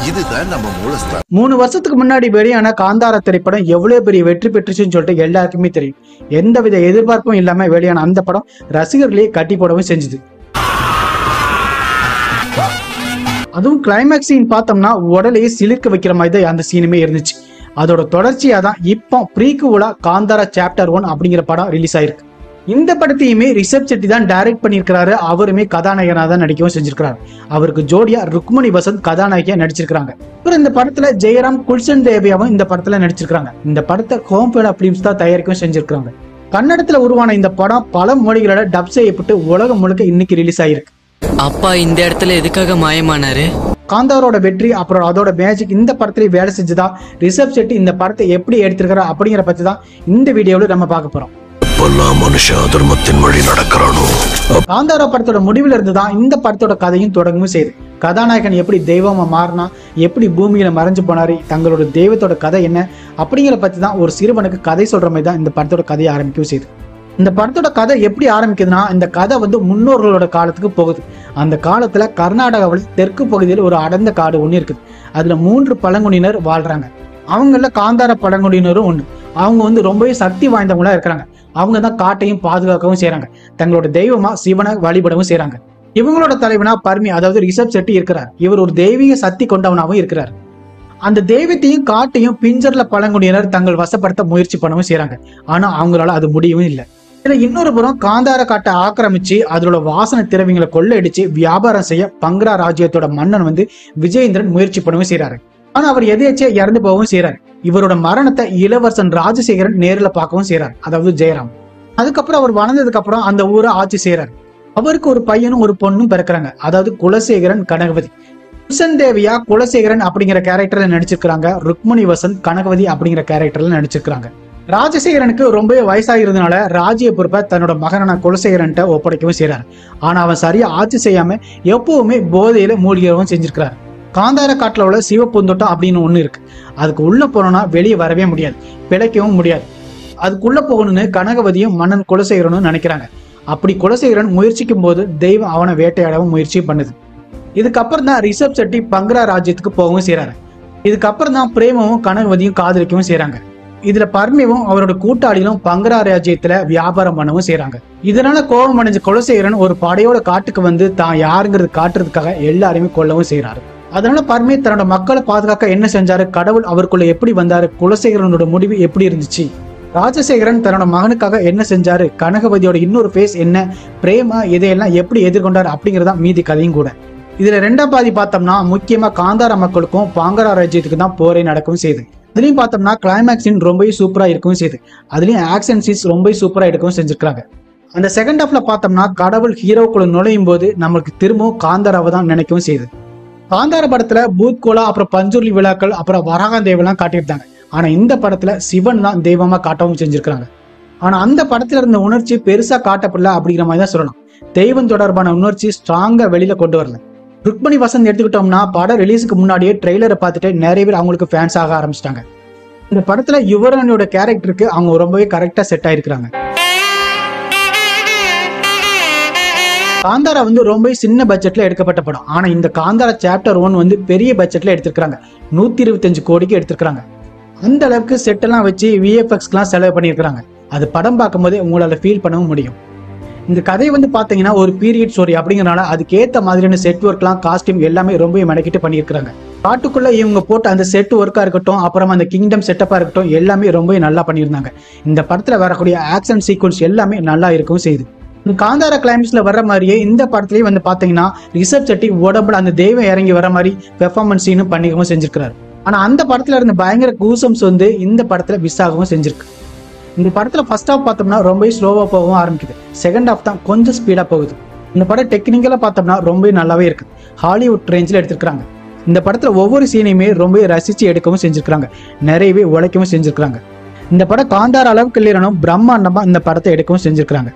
இதுதான் நம்ம மூலஸ்தானம். 3 வருஷத்துக்கு முன்னாடி வெளியான காந்தாரா திரைப்படம் எவ்வளவு பெரிய வெற்றி பெற்றுச்சுன்னு சொல்லிட்டு எல்லாருக்குமே தெரியும். எந்தவித எதிர்பார்ப்பும் இல்லாம வெளியான அந்த படம் ரசிகர்களே கட்டி போடவும் செஞ்சது. அதுவும் கிளைமேக்ஸ் சீன் பார்த்தோம்னா உடலையே சிலிர்க்க வைக்கிற மாதிரி தான் அந்த சீனுமே இருந்துச்சு. அதோட தொடர்ச்சியா தான் இப்போ ப்ரீக்வலா காந்தாரா சாப்டர் 1 அப்படிங்கிற படம் ரிலீஸ் ஆயிருக்கு. இந்த படத்தையுமே ரிஷப் செட்டி தான் டைரக்ட் பண்ணியிருக்கிறாரு. அவருமே கதாநாயகனா தான் நடிக்கவும் செஞ்சிருக்கிறாரு. அவருக்கு ஜோடியா ருக்மணி வசந்த் கதாநாயகியா நடிச்சிருக்காங்க. அப்புறம் இந்த படத்துல ஜெயராம், குல்ஷன் தேவியாவும் இந்த படத்துல நடிச்சிருக்காங்க. இந்த படத்தை ஹோம்பேடா பிலிம்ஸ் தான் தயாரிக்கவும் செஞ்சிருக்காங்க. கன்னடத்துல உருவான இந்த படம் பல மொழிகளோட டப் செய்யப்பட்டு உலகம் முழுக்க இன்னைக்கு ரிலீஸ் ஆயிருக்கு. அப்பா இந்த இடத்துல எதுக்காக மாயமானாரு? காந்தாரோட வெற்றி அப்புறம் அதோட மேஜிக் இந்த படத்துல வேலை செஞ்சுதான் ரிஷப் செட்டி இந்த படத்தை எப்படி எடுத்திருக்காரு அப்படிங்கிற பத்தி தான் இந்த வீடியோவில் நம்ம பார்க்க போறோம். காந்தாரா படத்தோட முடிவுல இருந்து தான் இந்த படத்தோட கதையும் தொடங்கவும் செய்யுது. கதாநாயகன் எப்படி தெய்வமா மாறினா, எப்படி பூமியில மறைஞ்சு போனாரு, தங்களோட தெய்வத்தோட கதை என்ன அப்படிங்கிற பத்தி தான் ஒரு சிறுவனுக்கு கதை சொல்ற மாதிரி தான் இந்த படத்தோட கதையை ஆரம்பிக்கவும் செய்யுது. இந்த படத்தோட கதை எப்படி ஆரம்பிக்குதுன்னா, இந்த கதை முன்னோர்களோட காலத்துக்கு போகுது. அந்த காலத்துல கர்நாடகாவில் தெற்கு பகுதியில் ஒரு அடர்ந்த காடு ஒண்ணு இருக்குது. அதுல 3 பழங்குடியினர் வாழ்றாங்க. அவங்கள காந்தார பழங்குடியினரும் ஒண்ணு. அவங்க ரொம்பவே சக்தி வாய்ந்தவங்களா இருக்கிறாங்க. அவங்க தான் காட்டையும் பாதுகாக்கவும் செய்யறாங்க. தங்களோட தெய்வமா சிவனை வழிபடவும் செய்யறாங்க. இவங்களோட தலைவனா பர்மி, அதாவது ரிஷப் செட்டி இருக்கிறார். இவர் ஒரு தெய்வீக சக்தி கொண்டவனாகவும் இருக்கிறார். அந்த தெய்வத்தையும் காட்டையும் பிஞ்சர்ல பழங்குடியினர் தங்கள் வசப்படுத்த முயற்சி பண்ணவும் செய்யறாங்க. ஆனா அவங்களால அது முடியவும் இல்லை. இதுல இன்னொரு புறம் காந்தார காட்டை ஆக்கிரமிச்சு அதோட வாசனை திரவியங்களை கொள்ளையடிச்சு வியாபாரம் செய்ய பங்கரா ராஜ்யத்தோட மன்னன் விஜயேந்திரன் முயற்சி பண்ணவும் செய்யறாரு. ஆனா அவர் எதேச்சே இறந்து போகவும் செய்யறாரு. இவரோட மரணத்தை இளவரசன் ராஜசேகரன் நேரில் பார்க்கவும் செய்யறாரு, அதாவது ஜெயராம். அதுக்கப்புறம் அவர் வளர்ந்ததுக்கு அப்புறம் அந்த ஊரை ஆட்சி செய்யறாரு. அவருக்கு ஒரு பையனும் ஒரு பொண்ணும் பிறக்கிறாங்க, அதாவது குலசேகரன், கனகவதி. குல்ஷன் தேவியா குலசேகரன் அப்படிங்கிற கேரக்டர்ல நடிச்சிருக்காங்க. ருக்மணி வசந்த் கனகவதி அப்படிங்கிற கேரக்டர்ல நடிச்சிருக்காங்க. ராஜசேகரனுக்கு ரொம்பவே வயசாகிறதுனால ராஜ்ய பொறுப்பை தன்னோட மகனான குலசேகரன்ட்ட ஒப்படைக்கவும் செய்யறாரு. ஆனா அவன் சரியா ஆட்சி செய்யாம எப்பவுமே போதையில மூழ்கியவும் செஞ்சிருக்கிறாரு. காந்தார காட்டுல உள்ள சிவப்பூந்தோட்டம் அப்படின்னு ஒண்ணு இருக்கு. அதுக்கு உள்ள போனோம்னா வெளியே வரவே முடியாது, பிழைக்கவும் முடியாது. அதுக்குள்ள போகணும்னு கனகவதியும் மன்னன் குலசேகரனும் நினைக்கிறாங்க. அப்படி குலசேகரன் முயற்சிக்கும் போது தெய்வம் அவனை வேட்டையாடவும் முயற்சி பண்ணுது. இதுக்கப்புறம் தான் ரிஷப் செட்டி பங்கரா ராஜ்யத்துக்கு போகவும் செய்யறாரு. இதுக்கப்புறம் தான் பிரேமவும் கனகவதியும் காதலிக்கவும் செய்யறாங்க. இதுல பர்மிவும் அவரோட கூட்டாளிகளும் பங்கரா ராஜ்யத்துல வியாபாரம் பண்ணவும் செய்யறாங்க. இதனால கோபம் அடைஞ்ச குலசேகரன் ஒரு படையோட காட்டுக்கு தான் யாருங்கிறது காட்டுறதுக்காக எல்லாரையுமே கொல்லவும் செய்யறாரு. அதனால பர்மி தன்னோட மக்களை பாதுகாக்க என்ன செஞ்சாரு, கடவுள் அவருக்குள்ள எப்படி வந்தாரு, குலசேகரனோட முடிவு எப்படி இருந்துச்சு, ராஜசேகரன் தன்னோட மகனுக்காக என்ன செஞ்சாரு, கனகவதியோட இன்னொரு ஃபேஸ் என்ன, பிரேமா இதையெல்லாம் எப்படி எதிர்கொண்டாரு அப்படிங்கறதா மீதி கதையும் கூட. இதுல 2ஆம் பாதி பார்த்தோம்னா முக்கியமா காந்தாரா மக்களுக்கும் பாங்கரா ராஜ்யத்துக்கு தான் போரே நடக்கவும் செய்யுது. இதுலயும் பார்த்தோம்னா கிளைமேக்ஸ் சீன் ரொம்பவே சூப்பரா இருக்கவும் செய்யுது. அதுலயும் ஆக்ஷன் சீன்ஸ் ரொம்பவே சூப்பரா எடுக்கவும் செஞ்சிருக்காங்க. அந்த செகண்ட் ஹாஃப்ல பார்த்தோம்னா கடவுள் ஹீரோக்குள்ள நுழையும் போது நம்மளுக்கு திரும்பவும் காந்தாராவை தான் நினைக்கவும் செய்யுது. காந்தார படத்துல பூத்கோலா, அப்புறம் பஞ்சுர்லி விழாக்கள், அப்புறம் வராகன் தேவெல்லாம் காட்டியிருந்தாங்க. ஆனா இந்த படத்துல சிவன் தான் தெய்வமா காட்டவும் செஞ்சிருக்காங்க. ஆனா அந்த படத்துல இருந்த உணர்ச்சி பெருசா காட்டப்படல அப்படிங்கிற மாதிரி தான் சொல்லணும். தெய்வம் தொடர்பான உணர்ச்சி ஸ்ட்ராங்கா வெளியில கொண்டு வரல. ருக்மணி வசந்த் எடுத்துக்கிட்டோம்னா படம் ரிலீஸுக்கு முன்னாடியே ட்ரெய்லரை பார்த்துட்டு நிறைய பேர் அவங்களுக்கு ஃபேன்ஸ் ஆக ஆரம்பிச்சிட்டாங்க. இந்த படத்துல யுவராணியோட கேரக்டருக்கு அவங்க ரொம்பவே கரெக்டா செட் ஆயிருக்காங்க. காந்தாரா ரொம்பவே சின்ன பட்ஜெட்ல எடுக்கப்பட்ட படம். ஆனா இந்த காந்தாரா சாப்டர் 1 பெரிய பட்ஜெட்ல எடுத்திருக்காங்க. 125 கோடிக்கு எடுத்திருக்காங்க. அந்த அளவுக்கு செட் எல்லாம் வச்சு விஎஃப்எக்ஸ்லாம் செலவு பண்ணியிருக்காங்க. அது படம் பார்க்கும்போதே உங்களால ஃபீல் பண்ணவும் முடியும். இந்த கதை பாத்தீங்கன்னா ஒரு பீரியட் ஸ்டோரி அப்படிங்கறனால அதுக்கேற்ற மாதிரியான செட் ஒர்க்லாம், காஸ்டியூம் எல்லாமே ரொம்ப மெனக்கிட்டு பண்ணியிருக்காங்க. காட்டுக்குள்ள இவங்க போட்ட அந்த செட் ஒர்க்கா இருக்கட்டும், அப்புறம் அந்த கிங்டம் செட்டப்பா இருக்கட்டும், எல்லாமே ரொம்ப நல்லா பண்ணியிருந்தாங்க. இந்த படத்துல வரக்கூடிய ஆக்ஷன் சீக்வன்ஸ் எல்லாமே நல்லா இருக்கவும் செய்யுது. காந்தாரா கிளைமேக்ஸ்ல வர்ற மாதிரியே இந்த படத்துலயே பாத்தீங்கன்னா ரிஷப் செட்டி உடம்புல அந்த தெய்வம் இறங்கி வர மாதிரி பெர்ஃபார்மன்ஸ் சீனும் பண்ணிக்கவும் செஞ்சிருக்காரு. ஆனா அந்த படத்துல இருந்த பயங்கர கூசம்ஸ் இந்த படத்துல மிஸ் ஆகவும் செஞ்சிருக்கு. இந்த படத்துல ஃபர்ஸ்ட் ஹாஃப் பார்த்தோம்னா ரொம்ப ஸ்லோவா போகவும் ஆரம்பிக்குது. செகண்ட் ஹாஃப் தான் கொஞ்சம் ஸ்பீடா போகுது. இந்த படம் டெக்னிக்கலா பார்த்தோம்னா ரொம்ப நல்லாவே இருக்கு. ஹாலிவுட் ரேஞ்சில் எடுத்திருக்காங்க. இந்த படத்துல ஒவ்வொரு சீனையுமே ரொம்ப ரசிச்சு எடுக்கவும் செஞ்சிருக்காங்க. நிறையவே உழைக்கவும் செஞ்சிருக்காங்க. இந்த படம் காந்தாரா அளவுக்கு இல்லைனாலும் பிரம்மாண்டமா இந்த படத்தை எடுக்கவும் செஞ்சிருக்காங்க.